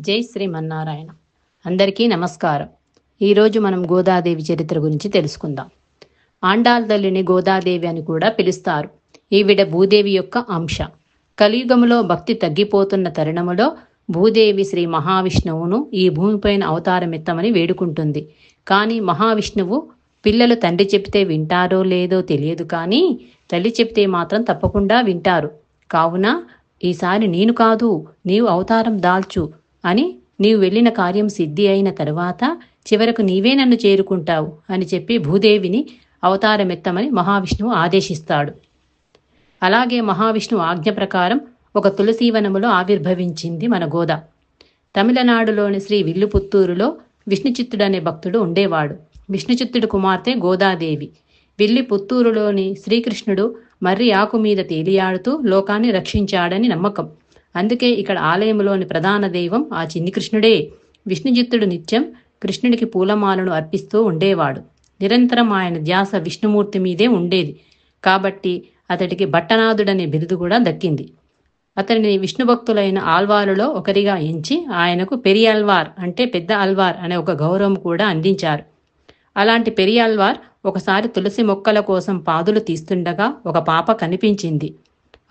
జై శ్రీమన్నారాయణ. అందరికీ నమస్కారం. ఈరోజు మనం గోదాదేవి చరిత్ర గురించి తెలుసుకుందాం. ఆండాళ్ తల్లిని గోదాదేవి అని కూడా పిలుస్తారు. ఈవిడ భూదేవి యొక్క అంశ. కలియుగములో భక్తి తగ్గిపోతున్న తరుణములో భూదేవి శ్రీ మహావిష్ణువును ఈ భూమిపైన అవతారమెత్తమని వేడుకుంటుంది. కానీ మహావిష్ణువు పిల్లలు తండ్రి చెబితే వింటారో లేదో తెలియదు, కానీ తల్లి చెబితే మాత్రం తప్పకుండా వింటారు. కావున ఈసారి నేను కాదు, నీవు అవతారం దాల్చు అని, నీవు వెళ్ళిన కార్యం సిద్ధి అయిన తరువాత చివరకు నీవే నన్ను చేరుకుంటావు అని చెప్పి భూదేవిని అవతారమెత్తమని మహావిష్ణువు ఆదేశిస్తాడు. అలాగే మహావిష్ణువు ఆజ్ఞ ప్రకారం ఒక తులసీవనములో ఆవిర్భవించింది మన గోద. తమిళనాడులోని శ్రీ విల్లుపుత్తూరులో విష్ణుచిత్తుడు అనే భక్తుడు ఉండేవాడు. విష్ణుచిత్తుడు కుమార్తె గోదాదేవి. విల్లిపుత్తూరులోని శ్రీకృష్ణుడు మర్రి ఆకు మీద తేలియాడుతూ లోకాన్ని రక్షించాడని నమ్మకం. అందుకే ఇక్కడ ఆలయంలోని ప్రధాన దైవం ఆ చిన్ని కృష్ణుడే. విష్ణుచిత్తుడు నిత్యం కృష్ణుడికి పూలమాలను అర్పిస్తూ ఉండేవాడు. నిరంతరం ఆయన ధ్యాస విష్ణుమూర్తి మీదే ఉండేది. కాబట్టి అతడికి భట్టనాథుడనే బిరుదు కూడా దక్కింది. అతడిని విష్ణు భక్తులైన ఆల్వారులో ఒకరిగా ఎంచి ఆయనకు పెరియాల్వార్ అంటే పెద్ద అల్వార్ అనే ఒక గౌరవం కూడా అందించారు. అలాంటి పెరియాల్వార్ ఒకసారి తులసి మొక్కల కోసం పాదులు తీస్తుండగా ఒక పాప కనిపించింది.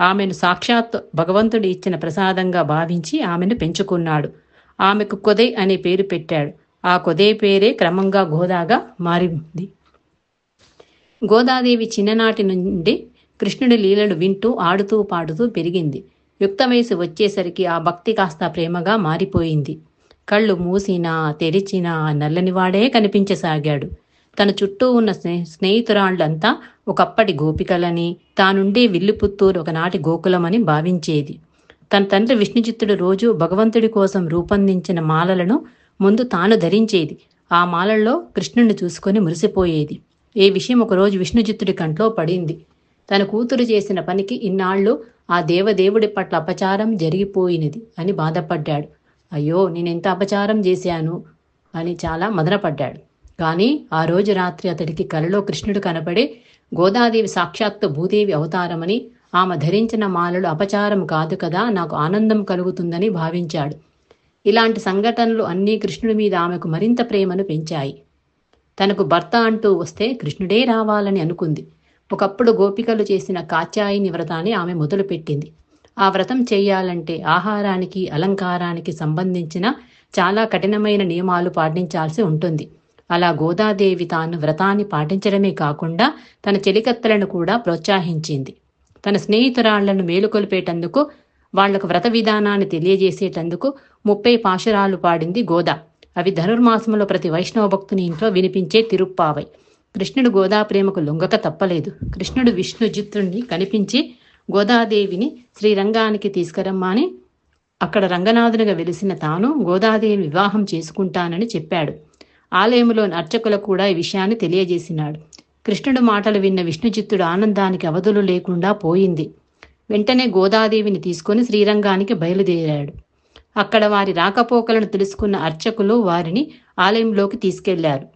ఆమెను సాక్షాత్ భగవంతుడు ఇచ్చిన ప్రసాదంగా భావించి ఆమెను పెంచుకున్నాడు. ఆమెకు కొదై అనే పేరు పెట్టాడు. ఆ కొదై పేరే క్రమంగా గోదాగా మారింది. గోదాదేవి చిన్ననాటి నుండి కృష్ణుడి లీలలు వింటూ ఆడుతూ పాడుతూ పెరిగింది. యుక్త వయసు వచ్చేసరికి ఆ భక్తి కాస్త ప్రేమగా మారిపోయింది. కళ్ళు మూసినా తెరిచినా నల్లనివాడే కనిపించసాగాడు. తన చుట్టూ ఉన్న స్నేహితురాళ్లంతా ఒకప్పటి గోపికలని, తానుండే విల్లుపుత్తూరు ఒకనాటి గోకులమని భావించేది. తన తండ్రి విష్ణుచిత్తుడు రోజు భగవంతుడి కోసం రూపొందించిన మాలలను ముందు తాను ధరించేది. ఆ మాలల్లో కృష్ణుడిని చూసుకొని మురిసిపోయేది. ఈ విషయం ఒకరోజు విష్ణుచిత్తుడి కంట్లో పడింది. తన కూతురు చేసిన పనికి ఇన్నాళ్ళు ఆ దేవదేవుడి పట్ల అపచారం జరిగిపోయినది అని బాధపడ్డాడు. అయ్యో, నేనెంత అపచారం చేశాను అని చాలా మదనపడ్డాడు. కానీ ఆ రోజు రాత్రి అతడికి కలలో కృష్ణుడు కనపడి గోదాదేవి సాక్షాత్తు భూదేవి అవతారమని, ఆమె ధరించిన మాలలు అపచారం కాదు కదా, నాకు ఆనందం కలుగుతుందని భావించాడు. ఇలాంటి సంఘటనలు అన్నీ కృష్ణుడి మీద ఆమెకు మరింత ప్రేమను పెంచాయి. తనకు భర్త అంటూ వస్తే కృష్ణుడే రావాలని అనుకుంది. ఒకప్పుడు గోపికలు చేసిన కాత్యాయని వ్రతాన్ని ఆమె మొదలుపెట్టింది. ఆ వ్రతం చేయాలంటే ఆహారానికి, అలంకారానికి సంబంధించిన చాలా కఠినమైన నియమాలు పాటించాల్సి ఉంటుంది. అలా గోదాదేవి తాను వ్రతాన్ని పాటించడమే కాకుండా తన చెలికత్తెలను కూడా ప్రోత్సహించింది. తన స్నేహితురాళ్లను మేలుకొల్పేటందుకు, వాళ్లకు వ్రత విధానాన్ని తెలియజేసేటందుకు 30 పాశురాలు పాడింది గోదా. అవి ధనుర్మాసంలో ప్రతి వైష్ణవ భక్తుని ఇంట్లో వినిపించే తిరుప్పావై. కృష్ణుడు గోదా ప్రేమకు లొంగక తప్పలేదు. కృష్ణుడు విష్ణుజిత్తుణ్ణి కనిపించి గోదాదేవిని శ్రీరంగానికి తీసుకురమ్మని, అక్కడ రంగనాథునిగా వెలిసిన తాను గోదాదేవిని వివాహం చేసుకుంటానని చెప్పాడు. ఆలయంలోని అర్చకులకు కూడా ఈ విషయాన్ని తెలియజేసినాడు. కృష్ణుడు మాటలు విన్న విష్ణుచిత్తుడు ఆనందానికి అవధులు లేకుండా పోయింది. వెంటనే గోదాదేవిని తీసుకుని శ్రీరంగానికి బయలుదేరాడు. అక్కడ వారి రాకపోకలను తెలుసుకున్న అర్చకులు వారిని ఆలయంలోకి తీసుకెళ్లారు.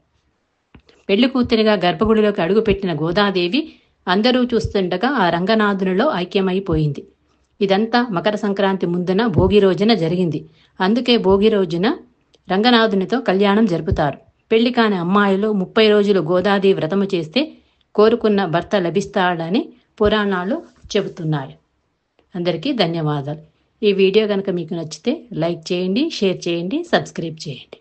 పెళ్లి కూతురిగా గర్భగుడిలోకి అడుగుపెట్టిన గోదాదేవి అందరూ చూస్తుండగా ఆ రంగనాథునిలో ఐక్యమైపోయింది. ఇదంతా మకర సంక్రాంతి ముందున భోగి రోజున జరిగింది. అందుకే భోగి రోజున రంగనాథునితో కళ్యాణం జరుపుతారు. పెళ్లి కాని అమ్మాయిలు 30 రోజులు గోదాదేవి వ్రతము చేస్తే కోరుకున్న భర్త లభిస్తాడని పురాణాలు చెబుతున్నాయి. అందరికీ ధన్యవాదాలు. ఈ వీడియో కనుక మీకు నచ్చితే లైక్ చేయండి, షేర్ చేయండి, సబ్స్క్రైబ్ చేయండి.